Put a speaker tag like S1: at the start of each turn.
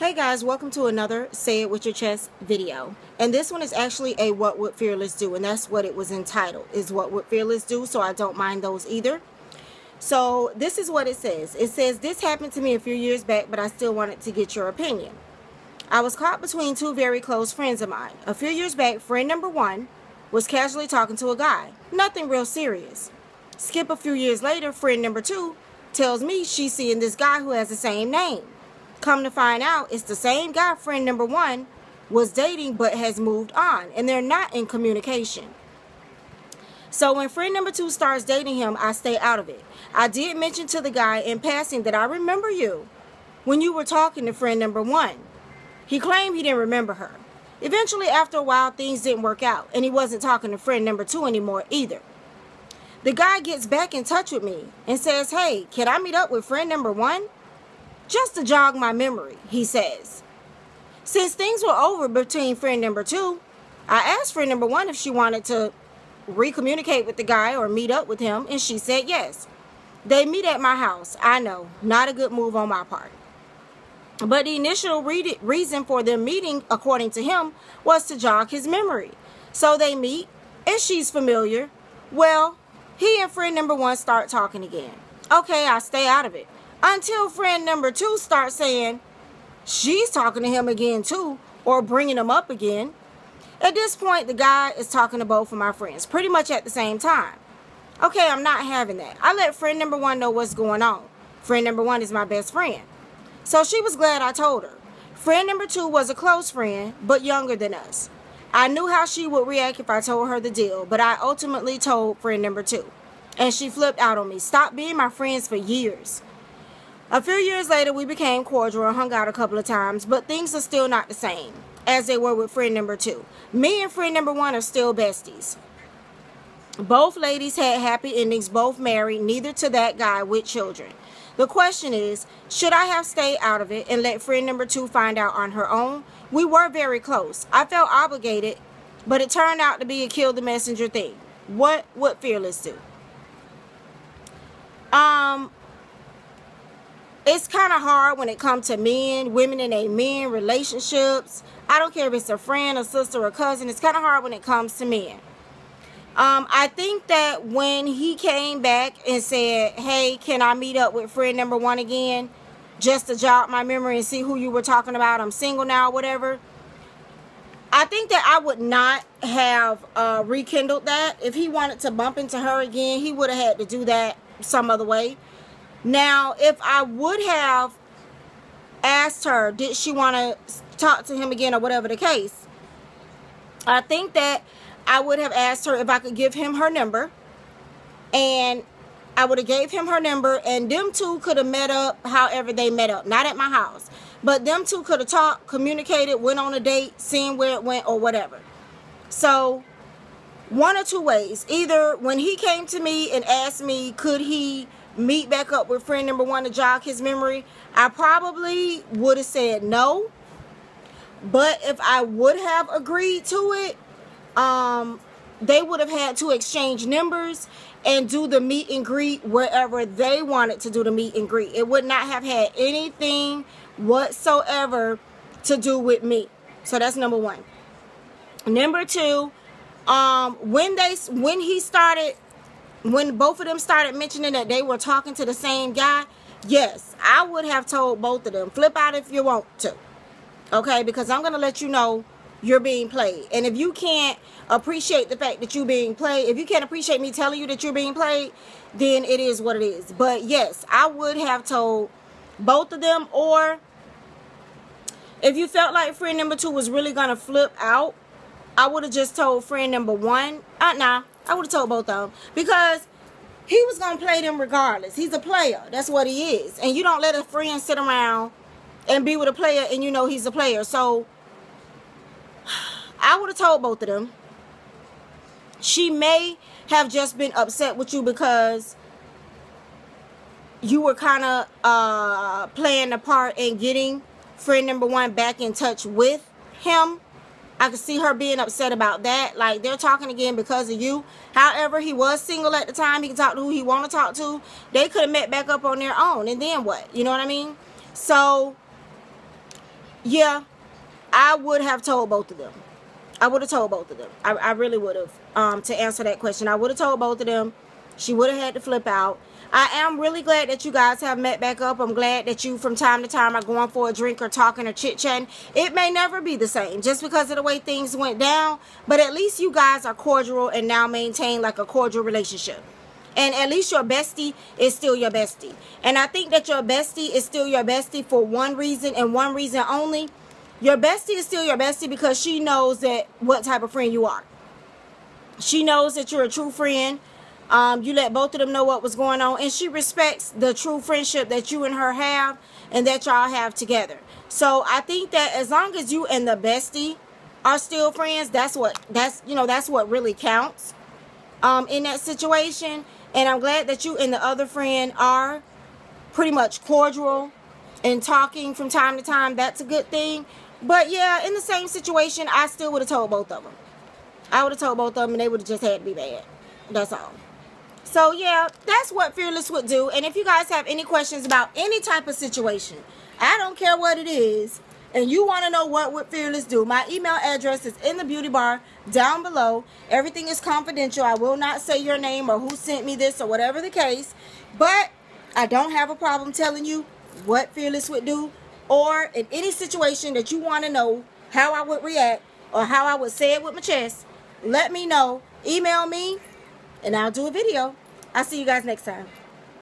S1: Hey guys, welcome to another Say It With Your Chest video. And this one is actually a What Would Fearless Do? And that's what it was entitled, is What Would Fearless Do? So I don't mind those either. So this is what it says. It says, this happened to me a few years back, but I still wanted to get your opinion. I was caught between two very close friends of mine. A few years back, friend number one was casually talking to a guy. Nothing real serious. Skip a few years later, friend number two tells me she's seeing this guy who has the same name. Come to find out, it's the same guy friend number one was dating but has moved on, and they're not in communication. So when friend number two starts dating him, I stay out of it. I did mention to the guy in passing that I remember you when you were talking to friend number one. He claimed he didn't remember her. Eventually, after a while, things didn't work out, and he wasn't talking to friend number two anymore either. The guy gets back in touch with me and says, hey, can I meet up with friend number one? Just to jog my memory, he says. Since things were over between friend number two, I asked friend number one if she wanted to recommunicate with the guy or meet up with him, and she said yes. They meet at my house. I know, not a good move on my part. But the initial reason for them meeting, according to him, was to jog his memory. So they meet, and she's familiar. Well, he and friend number one start talking again. Okay, I stay out of it. Until friend number two starts saying she's talking to him again too, or bringing him up again. At this point, the guy is talking to both of my friends pretty much at the same time. Okay, I'm not having that. I let friend number one know what's going on. Friend number one is my best friend. So she was glad I told her. Friend number two was a close friend, but younger than us. I knew how she would react if I told her the deal, but I ultimately told friend number two. And she flipped out on me. Stopped being my friends for years. A few years later, we became cordial and hung out a couple of times, but things are still not the same as they were with friend number two. Me and friend number one are still besties. Both ladies had happy endings, both married, neither to that guy with children. The question is, should I have stayed out of it and let friend number two find out on her own? We were very close. I felt obligated, but it turned out to be a kill the messenger thing. What would Fearless do? It's kind of hard when it comes to men, women and men, relationships. I don't care if it's a friend, a sister, or cousin. It's kind of hard when it comes to men. I think that when he came back and said, hey, can I meet up with friend number one again? Just to jog my memory and see who you were talking about. I'm single now, whatever. I think that I would not have rekindled that. If he wanted to bump into her again, he would have had to do that some other way. Now, if I would have asked her, did she want to talk to him again or whatever the case, I think that I would have asked her if I could give him her number. And I would have gave him her number, and them two could have met up however they met up. Not at my house. But them two could have talked, communicated, went on a date, seen where it went or whatever. So, one or two ways. Either when he came to me and asked me, could he meet back up with friend number one to jog his memory, I probably would have said no. But if I would have agreed to it, they would have had to exchange numbers and do the meet and greet wherever they wanted to do the meet and greet. It would not have had anything whatsoever to do with me. So that's number one. Number two, when both of them started mentioning that they were talking to the same guy, yes, I would have told both of them, flip out if you want to. Okay, because I'm going to let you know you're being played. And if you can't appreciate the fact that you're being played, if you can't appreciate me telling you that you're being played, then it is what it is. But yes, I would have told both of them. Or if you felt like friend number two was really going to flip out, I would have just told friend number one. I would have told both of them, because he was going to play them regardless. He's a player. That's what he is. And you don't let a friend sit around and be with a player and you know he's a player. So I would have told both of them. She may have just been upset with you because you were kind of playing a part in getting friend number one back in touch with him. I could see her being upset about that. Like, they're talking again because of you. However, he was single at the time. He could talk to who he want to talk to. They could have met back up on their own. And then what? You know what I mean? So, yeah, I would have told both of them. I would have told both of them. I really would have. To answer that question, I would have told both of them. She would have had to flip out. I am really glad that you guys have met back up. I'm glad that you from time to time are going for a drink or talking or chit-chatting. It may never be the same just because of the way things went down, but at least you guys are cordial and now maintain like a cordial relationship. And at least your bestie is still your bestie. And I think that your bestie is still your bestie for one reason and one reason only. Your bestie is still your bestie because she knows that what type of friend you are. She knows that you're a true friend. You let both of them know what was going on, and she respects the true friendship that you and her have and that y'all have together. So I think that as long as you and the bestie are still friends, that's what really counts in that situation. And I'm glad that you and the other friend are pretty much cordial and talking from time to time. That's a good thing. But yeah, in the same situation, I still would have told both of them. I would have told both of them, and they would have just had to be bad. That's all. So yeah, that's what Fearless would do. And if you guys have any questions about any type of situation, I don't care what it is, and you want to know what would Fearless do, my email address is in the beauty bar down below. Everything is confidential. I will not say your name or who sent me this or whatever the case. But I don't have a problem telling you what Fearless would do, or in any situation that you want to know how I would react or how I would say it with my chest. Let me know. Email me and I'll do a video. I'll see you guys next time.